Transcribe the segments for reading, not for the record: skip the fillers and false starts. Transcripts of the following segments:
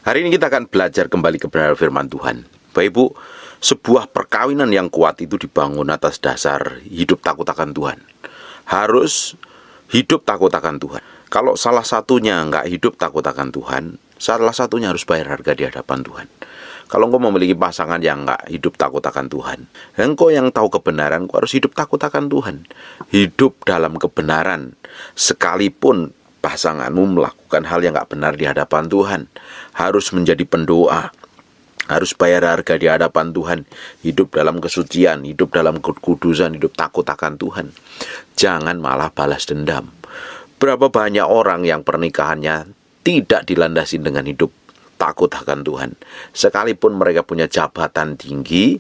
Hari ini kita akan belajar kembali kebenaran firman Tuhan. Bapak Ibu, sebuah perkawinan yang kuat itu dibangun atas dasar hidup takut akan Tuhan. Harus hidup takut akan Tuhan. Kalau salah satunya nggak hidup takut akan Tuhan, salah satunya harus bayar harga di hadapan Tuhan. Kalau engkau memiliki pasangan yang nggak hidup takut akan Tuhan, engkau yang tahu kebenaran, engkau harus hidup takut akan Tuhan. Hidup dalam kebenaran, sekalipun pasanganmu melakukan hal yang nggak benar di hadapan Tuhan, harus menjadi pendoa, harus bayar harga di hadapan Tuhan, hidup dalam kesucian, hidup dalam kekudusan, hidup takut akan Tuhan. Jangan malah balas dendam. Berapa banyak orang yang pernikahannya tidak dilandasi dengan hidup takut akan Tuhan. Sekalipun mereka punya jabatan tinggi,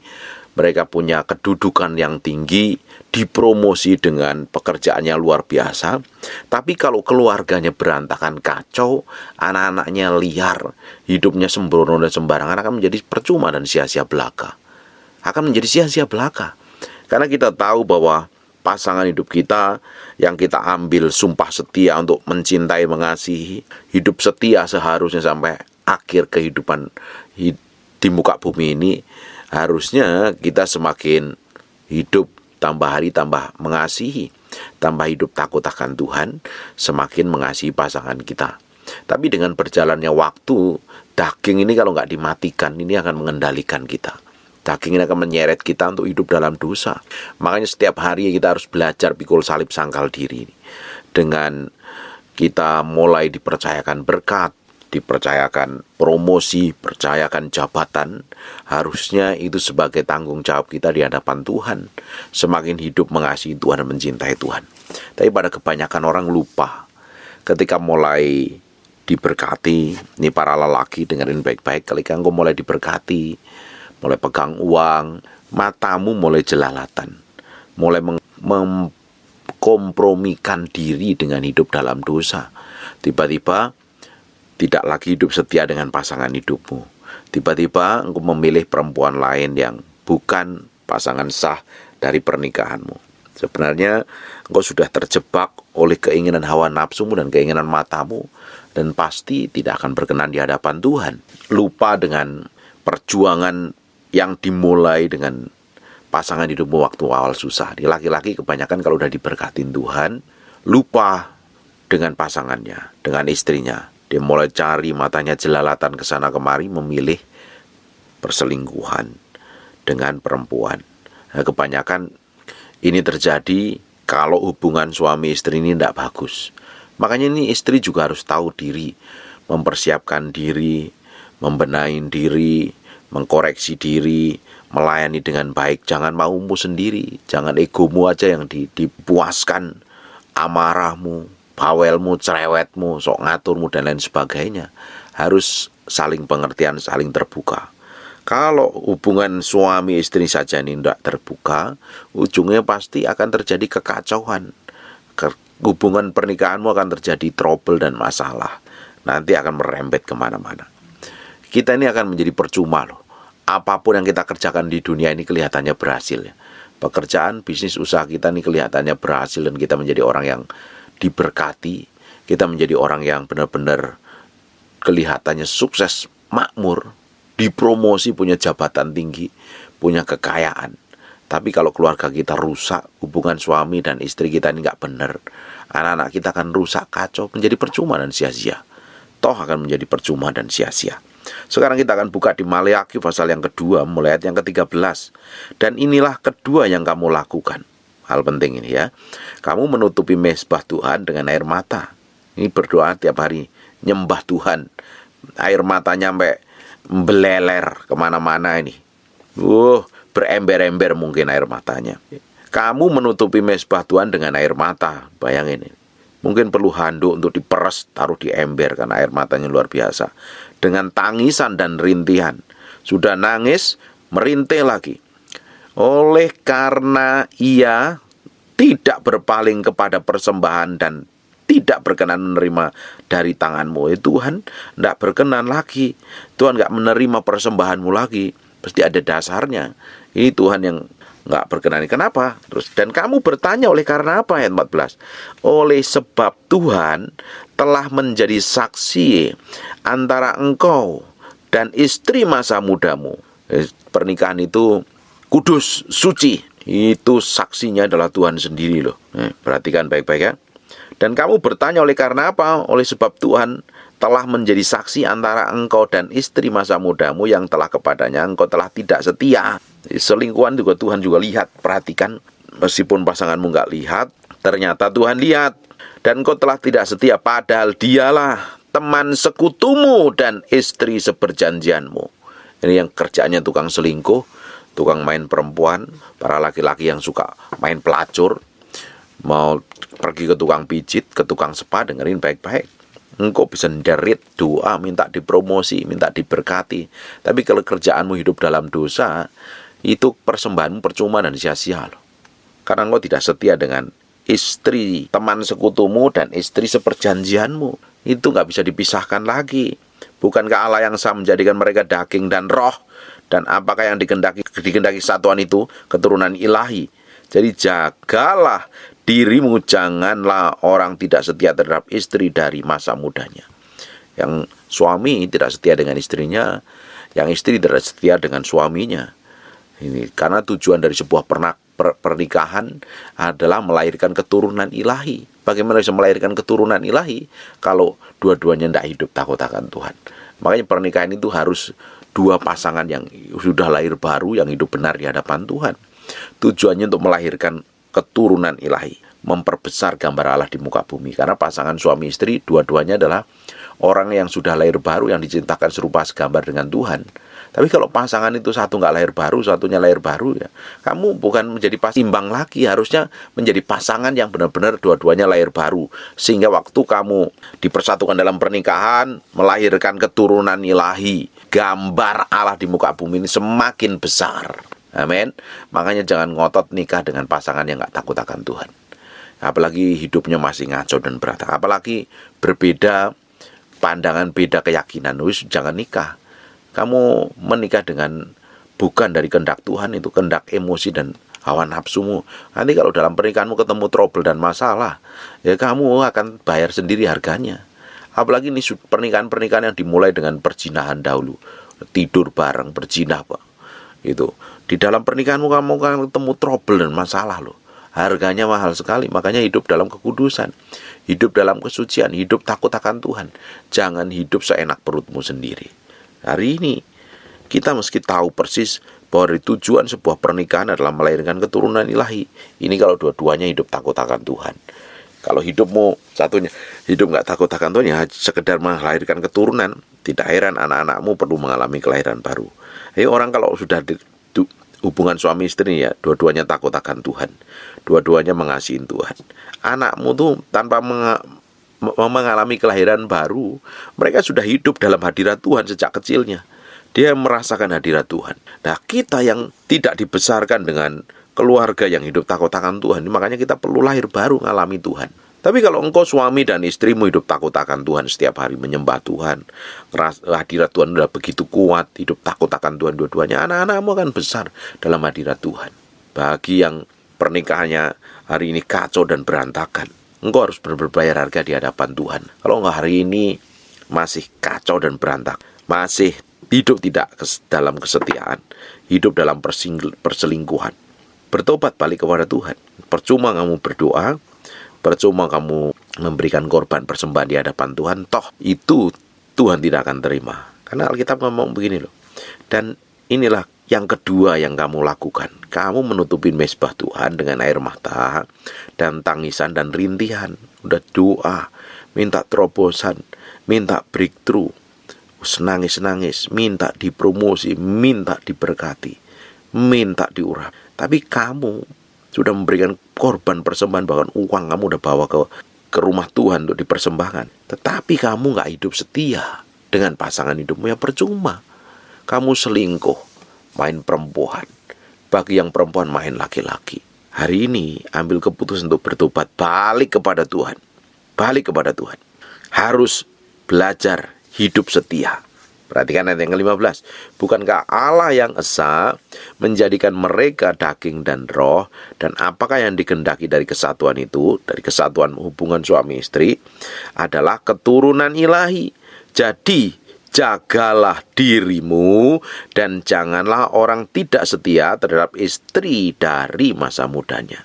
mereka punya kedudukan yang tinggi, dipromosi dengan pekerjaannya luar biasa, tapi kalau keluarganya berantakan kacau, anak-anaknya liar, hidupnya sembrono dan sembarangan, akan menjadi percuma dan sia-sia belaka. Akan menjadi sia-sia belaka. Karena kita tahu bahwa pasangan hidup kita yang kita ambil sumpah setia untuk mencintai, mengasihi, hidup setia seharusnya sampai akhir kehidupan di muka bumi ini, harusnya kita semakin hidup tambah hari tambah mengasihi, tambah hidup takut akan Tuhan, semakin mengasihi pasangan kita. Tapi dengan berjalannya waktu, daging ini kalau nggak dimatikan, ini akan mengendalikan kita. Daging ini akan menyeret kita untuk hidup dalam dosa. Makanya setiap hari kita harus belajar pikul salib sangkal diri. Dengan kita mulai dipercayakan berkat, dipercayakan promosi, percayakan jabatan, harusnya itu sebagai tanggung jawab kita di hadapan Tuhan. Semakin hidup mengasihi Tuhan dan mencintai Tuhan. Tapi pada kebanyakan orang lupa, ketika mulai diberkati, ini para lelaki dengerin baik-baik, ketika engkau mulai diberkati, mulai pegang uang, matamu mulai jelalatan, mulai mengkompromikan diri dengan hidup dalam dosa. Tiba-tiba tidak lagi hidup setia dengan pasangan hidupmu. Tiba-tiba engkau memilih perempuan lain yang bukan pasangan sah dari pernikahanmu. Sebenarnya engkau sudah terjebak oleh keinginan hawa nafsumu dan keinginan matamu, dan pasti tidak akan berkenan di hadapan Tuhan. Lupa dengan perjuangan yang dimulai dengan pasangan hidupmu waktu awal susah. Di laki-laki kebanyakan kalau udah diberkatin Tuhan, lupa dengan pasangannya, dengan istrinya. Dia mulai cari, matanya jelalatan ke sana kemari, memilih perselingkuhan dengan perempuan. Nah, kebanyakan ini terjadi kalau hubungan suami istri ini tidak bagus. Makanya ini istri juga harus tahu diri, mempersiapkan diri, membenahi diri, mengkoreksi diri, melayani dengan baik. Jangan maumu sendiri, jangan egomu aja yang dipuaskan, amarahmu, bawelmu, cerewetmu, sok ngaturmu, dan lain sebagainya. Harus saling pengertian, saling terbuka. Kalau hubungan suami istri saja ini tidak terbuka, ujungnya pasti akan terjadi kekacauan. Hubungan pernikahanmu akan terjadi trouble dan masalah. Nanti akan merembet kemana-mana. Kita ini akan menjadi percuma loh. Apapun yang kita kerjakan di dunia ini kelihatannya berhasil ya. Pekerjaan, bisnis, usaha kita ini kelihatannya berhasil, dan kita menjadi orang yang diberkati, kita menjadi orang yang benar-benar kelihatannya sukses, makmur, dipromosi, punya jabatan tinggi, punya kekayaan. Tapi kalau keluarga kita rusak, hubungan suami dan istri kita ini nggak benar, anak-anak kita akan rusak, kacau, menjadi percuma dan sia-sia. Toh akan menjadi percuma dan sia-sia. Sekarang kita akan buka di Maleakhi pasal yang kedua, mulai ayat yang ke-13. Dan inilah kedua yang kamu lakukan. Hal penting ini ya. Kamu menutupi mezbah Tuhan dengan air mata. Ini berdoa tiap hari, nyembah Tuhan. Air matanya sampai beleler kemana-mana ini. Berember-ember mungkin air matanya. Kamu menutupi mezbah Tuhan dengan air mata. Bayangin ini. Mungkin perlu handuk untuk diperes, taruh di ember karena air matanya luar biasa. Dengan tangisan dan rintihan. Sudah nangis, merintih lagi. Oleh karena ia tidak berpaling kepada persembahan dan tidak berkenan menerima dari tanganmu, Tuhan tidak berkenan lagi. Tuhan tidak menerima persembahanmu lagi. Pasti ada dasarnya. Ini Tuhan yang nggak berkenan. Kenapa? Terus, dan kamu bertanya oleh karena apa? Ayat 14. Oleh sebab Tuhan telah menjadi saksi antara engkau dan istri masa mudamu. Pernikahan itu kudus, suci. Itu saksinya adalah Tuhan sendiri loh. Perhatikan baik-baik ya. Dan kamu bertanya oleh karena apa? Oleh sebab Tuhan telah menjadi saksi antara engkau dan istri masa mudamu yang telah kepadanya engkau telah tidak setia. Selingkuhan juga Tuhan juga lihat. Perhatikan, meskipun pasanganmu nggak lihat, ternyata Tuhan lihat. Dan engkau telah tidak setia, padahal dialah teman sekutumu dan istri seperjanjianmu. Ini yang kerjaannya tukang selingkuh, tukang main perempuan, para laki-laki yang suka main pelacur, mau pergi ke tukang pijit, ke tukang spa. Dengerin baik-baik. Engkau bisa nderit doa, minta dipromosi, minta diberkati. Tapi kalau kerjaanmu hidup dalam dosa, itu persembahanmu percuma dan sia-sia loh. Karena engkau tidak setia dengan istri teman sekutumu dan istri seperjanjianmu. Itu gak bisa dipisahkan lagi. Bukankah Allah yang sah menjadikan mereka daging dan roh? Dan apakah yang dikehendaki satuan itu? Keturunan ilahi. Jadi jagalah dirimu, janganlah orang tidak setia terhadap istri dari masa mudanya. Yang suami tidak setia dengan istrinya, yang istri tidak setia dengan suaminya. Ini karena tujuan dari sebuah pernikahan adalah melahirkan keturunan ilahi. Bagaimana bisa melahirkan keturunan ilahi kalau dua-duanya tidak hidup takut akan Tuhan? Makanya pernikahan itu harus dua pasangan yang sudah lahir baru, yang hidup benar di hadapan Tuhan. Tujuannya untuk melahirkan keturunan ilahi, memperbesar gambar Allah di muka bumi. Karena pasangan suami istri dua-duanya adalah orang yang sudah lahir baru, yang dicintakan serupa segambar dengan Tuhan. Tapi kalau pasangan itu satu nggak lahir baru, satunya lahir baru, ya kamu bukan menjadi imbang lagi. Harusnya menjadi pasangan yang benar-benar dua-duanya lahir baru, sehingga waktu kamu dipersatukan dalam pernikahan, melahirkan keturunan ilahi, gambar Allah di muka bumi ini semakin besar. Amin. Makanya jangan ngotot nikah dengan pasangan yang gak takut akan Tuhan. Apalagi hidupnya masih ngaco dan berantakan. Apalagi berbeda pandangan, beda keyakinan. Jangan nikah. Kamu menikah dengan bukan dari kehendak Tuhan, itu kehendak emosi dan hawa nafsumu. Nanti kalau dalam pernikahanmu ketemu trouble dan masalah, ya kamu akan bayar sendiri harganya. Apalagi ini pernikahan-pernikahan yang dimulai dengan perzinahan dahulu. Tidur bareng, berzina Pak. Itu di dalam pernikahanmu kamu akan ketemu trouble dan masalah loh. Harganya mahal sekali. Makanya hidup dalam kekudusan, hidup dalam kesucian, hidup takut akan Tuhan. Jangan hidup seenak perutmu sendiri. Hari ini kita mesti tahu persis bahwa tujuan sebuah pernikahan adalah melahirkan keturunan ilahi. Ini kalau dua-duanya hidup takut akan Tuhan. Kalau hidupmu satunya hidup gak takut akan Tuhan, ya sekedar melahirkan keturunan, tidak heran anak-anakmu perlu mengalami kelahiran baru. Orang kalau sudah hubungan suami istri, ya dua-duanya takut akan Tuhan, dua-duanya mengasihi Tuhan. Anakmu tuh tanpa mengalami kelahiran baru, mereka sudah hidup dalam hadirat Tuhan sejak kecilnya. Dia merasakan hadirat Tuhan. Nah, kita yang tidak dibesarkan dengan keluarga yang hidup takut akan Tuhan, makanya kita perlu lahir baru mengalami Tuhan. Tapi kalau engkau suami dan istrimu hidup takut akan Tuhan, setiap hari menyembah Tuhan, hadirat Tuhan sudah begitu kuat, hidup takut akan Tuhan dua-duanya, anak-anakmu akan besar dalam hadirat Tuhan. Bagi yang pernikahannya hari ini kacau dan berantakan, engkau harus berbayar harga di hadapan Tuhan. Kalau engkau hari ini masih kacau dan berantakan, masih hidup tidak dalam kesetiaan, hidup dalam perselingkuhan, bertobat balik kepada Tuhan. Percuma kamu berdoa, percuma kamu memberikan korban persembahan di hadapan Tuhan, toh itu Tuhan tidak akan terima. Karena Alkitab ngomong begini loh. Dan inilah yang kedua yang kamu lakukan. Kamu menutupi mezbah Tuhan dengan air mata dan tangisan dan rintihan. Udah doa, minta terobosan, minta breakthrough, senangis-nangis, minta dipromosi, minta diberkati, minta diurapi. Tapi kamu sudah memberikan korban persembahan, bahkan uang kamu udah bawa ke rumah Tuhan untuk dipersembahkan. Tetapi kamu gak hidup setia dengan pasangan hidupmu, ya percuma. Kamu selingkuh, main perempuan. Bagi yang perempuan main laki-laki. Hari ini ambil keputusan untuk bertobat, balik kepada Tuhan. Balik kepada Tuhan. Harus belajar hidup setia. Perhatikan ayat yang ke-15. Bukankah Allah yang esa menjadikan mereka daging dan roh, dan apakah yang dikehendaki dari kesatuan itu, dari kesatuan hubungan suami istri, adalah keturunan ilahi. Jadi Jagalah dirimu dan janganlah orang tidak setia terhadap istri dari masa mudanya.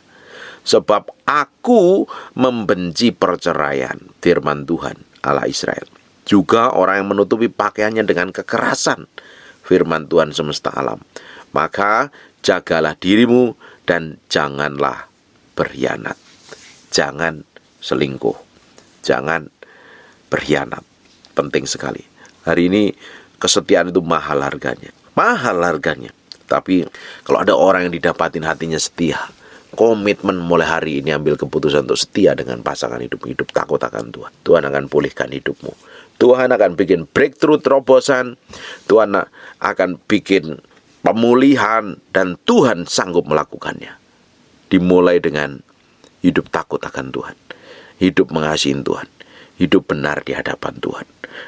Sebab aku membenci perceraian, firman Tuhan Allah Israel. Juga orang yang menutupi pakaiannya dengan kekerasan, firman Tuhan semesta alam. Maka jagalah dirimu dan janganlah berkhianat. Jangan selingkuh, jangan berkhianat. Penting sekali. Hari ini kesetiaan itu mahal harganya. Mahal harganya. Tapi kalau ada orang yang didapatin hatinya setia, komitmen mulai hari ini ambil keputusan untuk setia dengan pasangan hidup takut akan Tuhan. Tuhan akan pulihkan hidupmu. Tuhan akan bikin breakthrough terobosan. Tuhan akan bikin pemulihan dan Tuhan sanggup melakukannya. Dimulai dengan hidup takut akan Tuhan. Hidup mengasihi Tuhan. Hidup benar di hadapan Tuhan.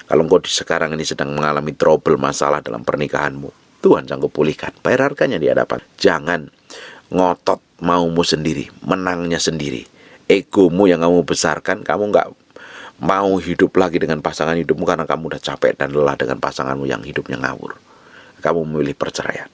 Kalau engkau sekarang ini sedang mengalami trouble, masalah dalam pernikahanmu, Tuhan sanggup pulihkan. Bayar harganya di hadapan. Jangan ngotot maumu sendiri, menangnya sendiri. Egomu yang kamu besarkan, kamu gak mau hidup lagi dengan pasangan hidupmu karena kamu udah capek dan lelah dengan pasanganmu yang hidupnya ngawur. Kamu memilih perceraian.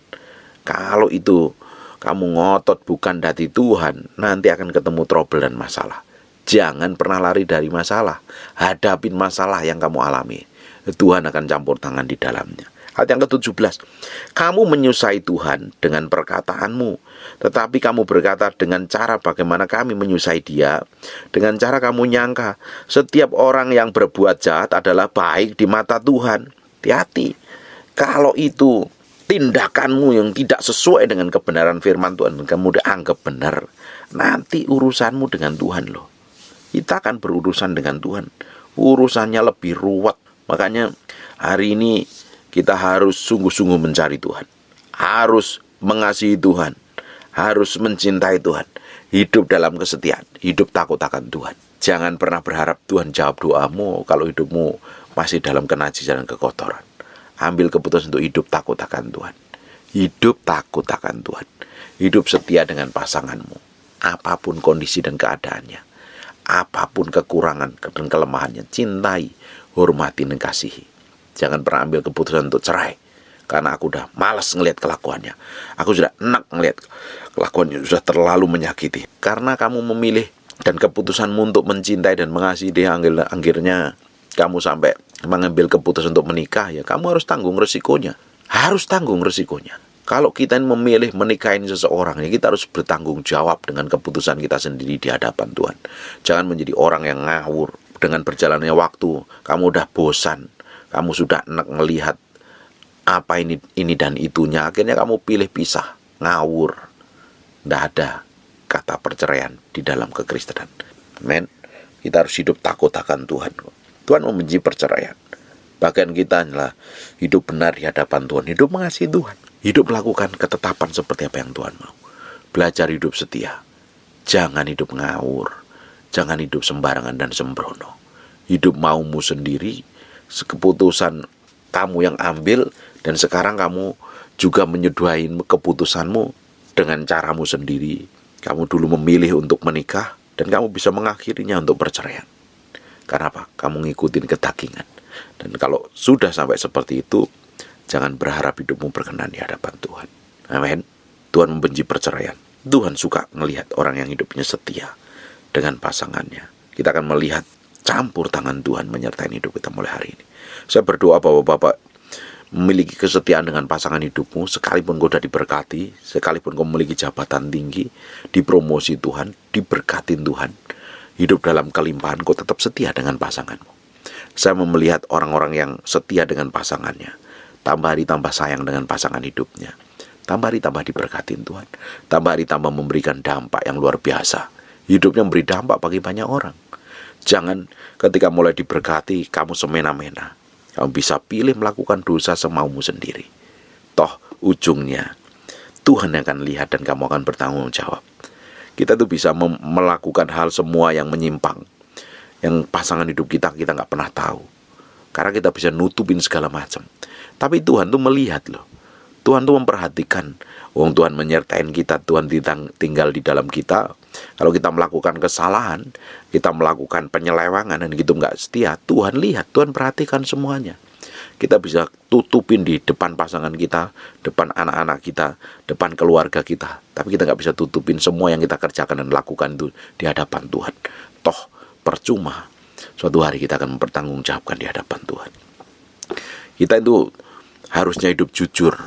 Kalau itu kamu ngotot bukan dari Tuhan, nanti akan ketemu trouble dan masalah. Jangan pernah lari dari masalah. Hadapin masalah yang kamu alami. Tuhan akan campur tangan di dalamnya. Ayat yang ke-17. Kamu menyusai Tuhan dengan perkataanmu, tetapi kamu berkata dengan cara bagaimana kami menyusai Dia. Dengan cara kamu nyangka setiap orang yang berbuat jahat adalah baik di mata Tuhan. Hati-hati. Kalau itu tindakanmu yang tidak sesuai dengan kebenaran firman Tuhan, kamu dianggap benar, nanti urusanmu dengan Tuhan loh. Kita akan berurusan dengan Tuhan. Urusannya lebih ruwet. Makanya hari ini kita harus sungguh-sungguh mencari Tuhan. Harus mengasihi Tuhan. Harus mencintai Tuhan. Hidup dalam kesetiaan. Hidup takut akan Tuhan. Jangan pernah berharap Tuhan jawab doamu kalau hidupmu masih dalam kenajisan dan kekotoran. Ambil keputusan untuk hidup takut akan Tuhan. Hidup takut akan Tuhan. Hidup setia dengan pasanganmu. Apapun kondisi dan keadaannya. Apapun kekurangan dan kelemahannya, cintai, hormati, dan kasihi. Jangan pernah ambil keputusan untuk cerai karena aku udah malas ngelihat kelakuannya. Aku sudah enak ngelihat kelakuannya, sudah terlalu menyakiti. Karena kamu memilih dan keputusanmu untuk mencintai dan mengasihi dia, akhirnya kamu sampai mengambil keputusan untuk menikah, ya kamu harus tanggung resikonya. Harus tanggung resikonya. Kalau kita memilih menikahin seseorang, ya kita harus bertanggung jawab dengan keputusan kita sendiri di hadapan Tuhan. Jangan menjadi orang yang ngawur. Dengan berjalannya waktu, kamu udah bosan, kamu sudah enak melihat apa ini dan itunya, akhirnya kamu pilih pisah, ngawur. Tidak ada kata perceraian di dalam kekristenan. Amen. Kita harus hidup takut akan Tuhan. Tuhan membenci perceraian. Bagian kita adalah hidup benar di hadapan Tuhan, hidup mengasihi Tuhan, hidup melakukan ketetapan seperti apa yang Tuhan mau. Belajar hidup setia. Jangan hidup ngawur. Jangan hidup sembarangan dan sembrono. Hidup maumu sendiri, keputusan kamu yang ambil, dan sekarang kamu juga menyudahi keputusanmu dengan caramu sendiri. Kamu dulu memilih untuk menikah, dan kamu bisa mengakhirinya untuk perceraian. Karena apa? Kamu ngikutin kedagingan. Dan kalau sudah sampai seperti itu, jangan berharap hidupmu berkenan di hadapan Tuhan. Amin. Tuhan membenci perceraian. Tuhan suka melihat orang yang hidupnya setia dengan pasangannya. Kita akan melihat campur tangan Tuhan menyertai hidup kita mulai hari ini. Saya berdoa bahwa Bapak memiliki kesetiaan dengan pasangan hidupmu, sekalipun kau sudah diberkati, sekalipun kau memiliki jabatan tinggi, dipromosi Tuhan, diberkatin Tuhan, hidup dalam kelimpahan, kau tetap setia dengan pasanganmu. Saya melihat orang-orang yang setia dengan pasangannya, tambah hari tambah sayang dengan pasangan hidupnya, tambah hari tambah diberkatin Tuhan, tambah hari tambah memberikan dampak yang luar biasa. Hidupnya memberi dampak bagi banyak orang. Jangan ketika mulai diberkati kamu semena-mena. Kamu bisa pilih melakukan dosa semaumu sendiri. Toh ujungnya Tuhan yang akan lihat dan kamu akan bertanggung jawab. Kita tuh bisa melakukan hal semua yang menyimpang, yang pasangan hidup kita nggak pernah tahu. Karena kita bisa nutupin segala macam. Tapi Tuhan tuh melihat loh. Tuhan tuh memperhatikan. Tuhan menyertain kita, Tuhan tinggal di dalam kita. Kalau kita melakukan kesalahan, kita melakukan penyelewangan dan gitu nggak setia, Tuhan lihat, Tuhan perhatikan semuanya. kita bisa tutupin di depan pasangan kita, depan anak-anak kita, depan keluarga kita. Tapi kita nggak bisa tutupin semua yang kita kerjakan dan lakukan itu di hadapan Tuhan. Toh percuma, suatu hari kita akan mempertanggungjawabkan di hadapan Tuhan. Kita itu harusnya hidup jujur.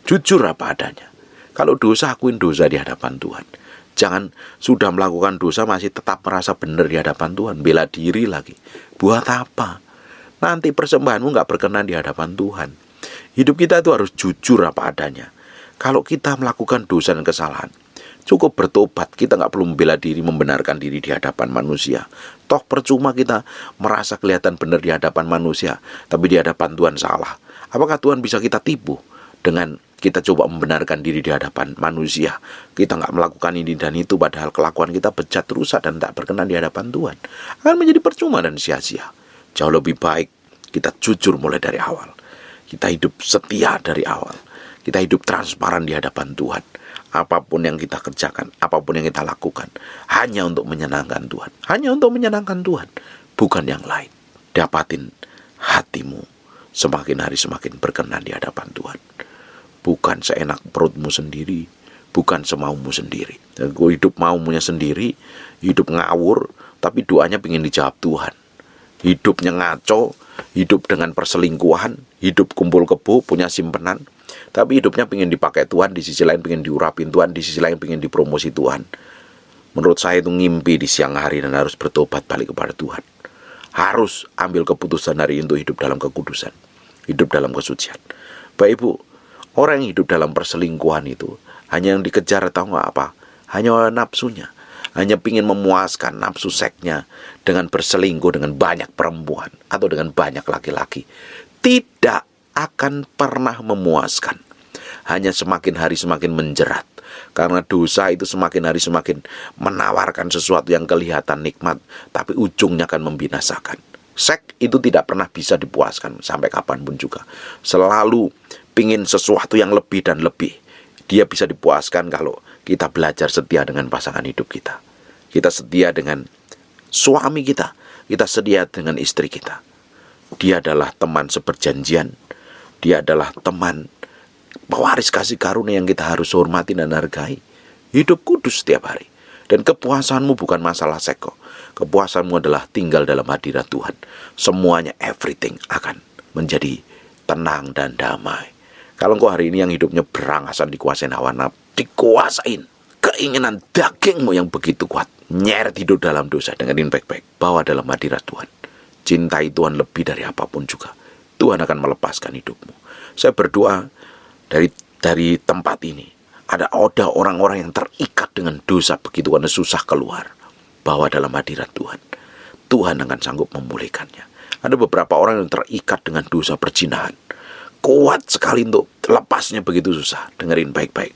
Jujur apa adanya. Kalau dosa, akuin dosa di hadapan Tuhan. Jangan sudah melakukan dosa masih tetap merasa benar di hadapan Tuhan. Bela diri lagi. Buat apa? Nanti persembahanmu gak berkenan di hadapan Tuhan. Hidup kita itu harus jujur apa adanya. Kalau kita melakukan dosa dan kesalahan, cukup bertobat. Kita gak perlu membela diri, membenarkan diri di hadapan manusia. Toh percuma kita merasa kelihatan benar di hadapan manusia, tapi di hadapan Tuhan salah. Apakah Tuhan bisa kita tipu dengan kita coba membenarkan diri di hadapan manusia? Kita nggak melakukan ini dan itu, padahal kelakuan kita bejat, rusak, dan tak berkenan di hadapan Tuhan. Akan menjadi percuma dan sia-sia. Jauh lebih baik kita jujur mulai dari awal. Kita hidup setia dari awal. Kita hidup transparan di hadapan Tuhan. Apapun yang kita kerjakan, apapun yang kita lakukan, hanya untuk menyenangkan Tuhan. Hanya untuk menyenangkan Tuhan, bukan yang lain. Dapatin hatimu semakin hari semakin berkenan di hadapan Tuhan. Bukan seenak perutmu sendiri, bukan semaumu sendiri. Gue hidup maunya sendiri, hidup ngawur, tapi doanya pengen dijawab Tuhan. Hidupnya ngaco, hidup dengan perselingkuhan, hidup kumpul kebo, punya simpenan, tapi hidupnya pengen dipakai Tuhan, di sisi lain pengen diurapin Tuhan, di sisi lain pengen dipromosi Tuhan. Menurut saya itu ngimpi di siang hari dan harus bertobat balik kepada Tuhan. Harus ambil keputusan hari ini untuk hidup dalam kekudusan, hidup dalam kesucian. Bapak Ibu, orang yang hidup dalam perselingkuhan itu hanya yang dikejar, tahu nggak apa? Hanya nafsunya, hanya ingin memuaskan nafsu seksnya dengan berselingkuh dengan banyak perempuan atau dengan banyak laki-laki. Tidak akan pernah memuaskan, hanya semakin hari semakin menjerat. Karena dosa itu semakin hari semakin menawarkan sesuatu yang kelihatan nikmat, tapi ujungnya akan membinasakan. Seks itu tidak pernah bisa dipuaskan sampai kapanpun juga. Selalu pingin sesuatu yang lebih dan lebih. Dia bisa dipuaskan kalau kita belajar setia dengan pasangan hidup kita. Kita setia dengan suami kita. Kita setia dengan istri kita. Dia adalah teman seperjanjian. Dia adalah teman pewaris kasih karunia yang kita harus hormati dan hargai. Hidup kudus setiap hari. Dan kepuasanmu bukan masalah seks kok. Kepuasanmu adalah tinggal dalam hadirat Tuhan. Semuanya, everything akan menjadi tenang dan damai. Kalau engkau hari ini yang hidupnya berangasan dikuasain hawa nafsu, dikuasain keinginan dagingmu yang begitu kuat, nyeret hidup dalam dosa, dengerin baik-baik, bawa dalam hadirat Tuhan. Cintai Tuhan lebih dari apapun juga. Tuhan akan melepaskan hidupmu. Saya berdoa dari tempat ini, ada orang-orang yang terikat dengan dosa begitu karena susah keluar. Bawa dalam hadirat Tuhan. Tuhan akan sanggup memulihkannya. Ada beberapa orang yang terikat dengan dosa perzinahan. Kuat sekali untuk lepasnya begitu susah. Dengerin baik-baik.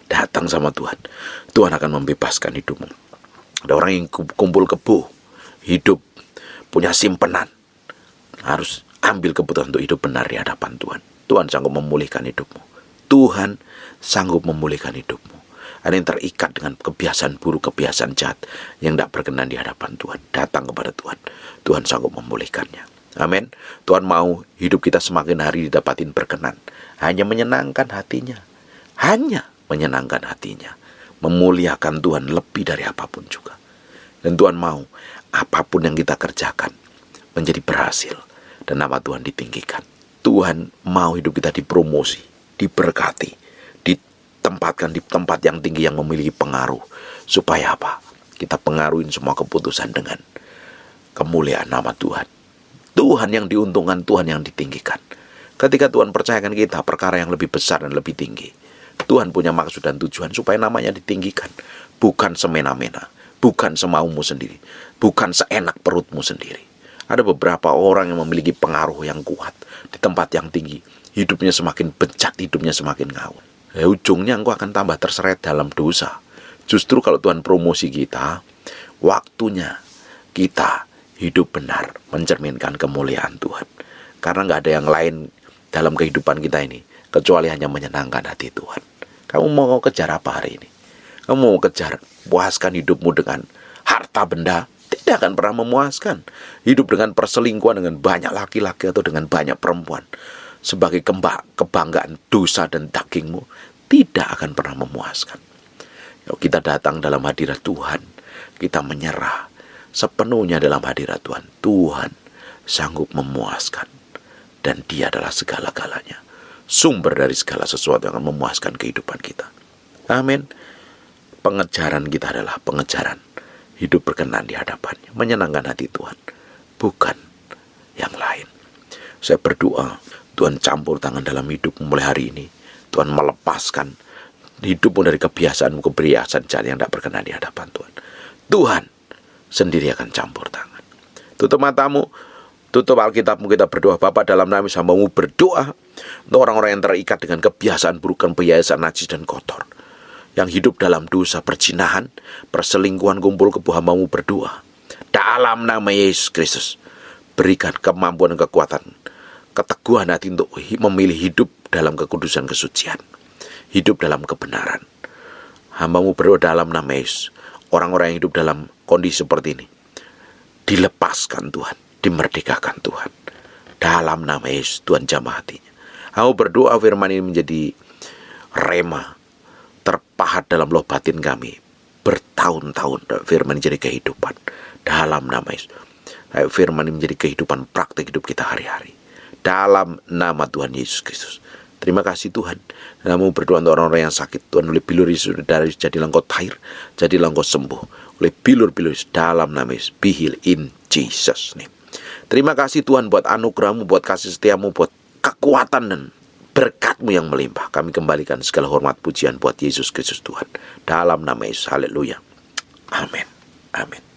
Datang sama Tuhan. Tuhan akan membebaskan hidupmu. Ada orang yang kumpul kebo, hidup, punya simpenan. Harus ambil keputusan untuk hidup benar di hadapan Tuhan. Tuhan sanggup memulihkan hidupmu. Tuhan sanggup memulihkan hidupmu. Ada yang terikat dengan kebiasaan buruk, kebiasaan jahat yang tidak berkenan di hadapan Tuhan. Datang kepada Tuhan. Tuhan sanggup memulihkannya. Amin. Tuhan mau hidup kita semakin hari didapatin berkenan. Hanya menyenangkan hatinya. Hanya menyenangkan hatinya. Memuliakan Tuhan lebih dari apapun juga. Dan Tuhan mau apapun yang kita kerjakan menjadi berhasil. Dan nama Tuhan ditinggikan. Tuhan mau hidup kita dipromosi, diberkati, ditempatkan di tempat yang tinggi yang memiliki pengaruh. Supaya apa? Kita pengaruhin semua keputusan dengan kemuliaan nama Tuhan. Tuhan yang diuntungkan, Tuhan yang ditinggikan. Ketika Tuhan percayakan kita perkara yang lebih besar dan lebih tinggi, Tuhan punya maksud dan tujuan supaya namanya ditinggikan. Bukan semena-mena, bukan semaumu sendiri, bukan seenak perutmu sendiri. Ada beberapa orang yang memiliki pengaruh yang kuat di tempat yang tinggi. Hidupnya semakin bejat, hidupnya semakin ngawur. Ujungnya engkau akan tambah terseret dalam dosa. Justru kalau Tuhan promosi kita, waktunya kita hidup benar, mencerminkan kemuliaan Tuhan. Karena gak ada yang lain dalam kehidupan kita ini, kecuali hanya menyenangkan hati Tuhan. Kamu mau kejar apa hari ini? Kamu mau kejar puaskan hidupmu dengan harta benda? tidak akan pernah memuaskan. Hidup dengan perselingkuhan dengan banyak laki-laki atau dengan banyak perempuan sebagai kebanggaan dosa dan dagingmu tidak akan pernah memuaskan. Yuk kita datang dalam hadirat Tuhan, kita menyerah sepenuhnya dalam hadirat Tuhan. Tuhan sanggup memuaskan, dan Dia adalah segala-galanya, sumber dari segala sesuatu yang akan memuaskan kehidupan kita. Amin. Pengejaran kita adalah pengejaran hidup berkenan di hadapannya, menyenangkan hati Tuhan, bukan yang lain. Saya berdoa Tuhan campur tangan dalam hidupmu mulai hari ini. Tuhan melepaskan hidupmu dari kebiasaan jahat yang tidak berkenan di hadapan Tuhan. Tuhan sendiri akan campur tangan. Tutup matamu, tutup Alkitabmu, kita berdoa. Bapa, dalam nama hamba-Mu berdoa untuk orang-orang yang terikat dengan kebiasaan buruk, kebiasaan najis dan kotor, yang hidup dalam dosa, perzinahan, perselingkuhan, kumpul kebo, hamba-Mu berdoa. Dalam nama Yesus Kristus, berikan kemampuan dan kekuatan, keteguhan hati untuk memilih hidup dalam kekudusan kesucian, hidup dalam kebenaran. Hamba-Mu berdoa dalam nama Yesus, orang-orang yang hidup dalam kondisi seperti ini dilepaskan Tuhan, dimerdekakan Tuhan. Dalam nama Yesus, Tuhan jamah hatinya. Aku berdoa firman ini menjadi rema, terpahat dalam loh batin kami bertahun-tahun. Firman ini jadi kehidupan dalam nama Yesus. Firman ini menjadi kehidupan praktik hidup kita hari-hari dalam nama Tuhan Yesus Kristus. Terima kasih Tuhan. Namun berdoa untuk orang-orang yang sakit, Tuhan, oleh bilur Yesus darah Yesus jadilah engkau tahir, jadilah engkau sembuh. Oleh bilur-bilur Yesus dalam nama Yesus, be healed in Jesus name. Terima kasih Tuhan buat anugerah-Mu, buat kasih setiamu, buat kekuatan dan berkat-Mu yang melimpah. Kami kembalikan segala hormat pujian buat Yesus Kristus Tuhan. Dalam nama Yesus, haleluya. Amin. Amin.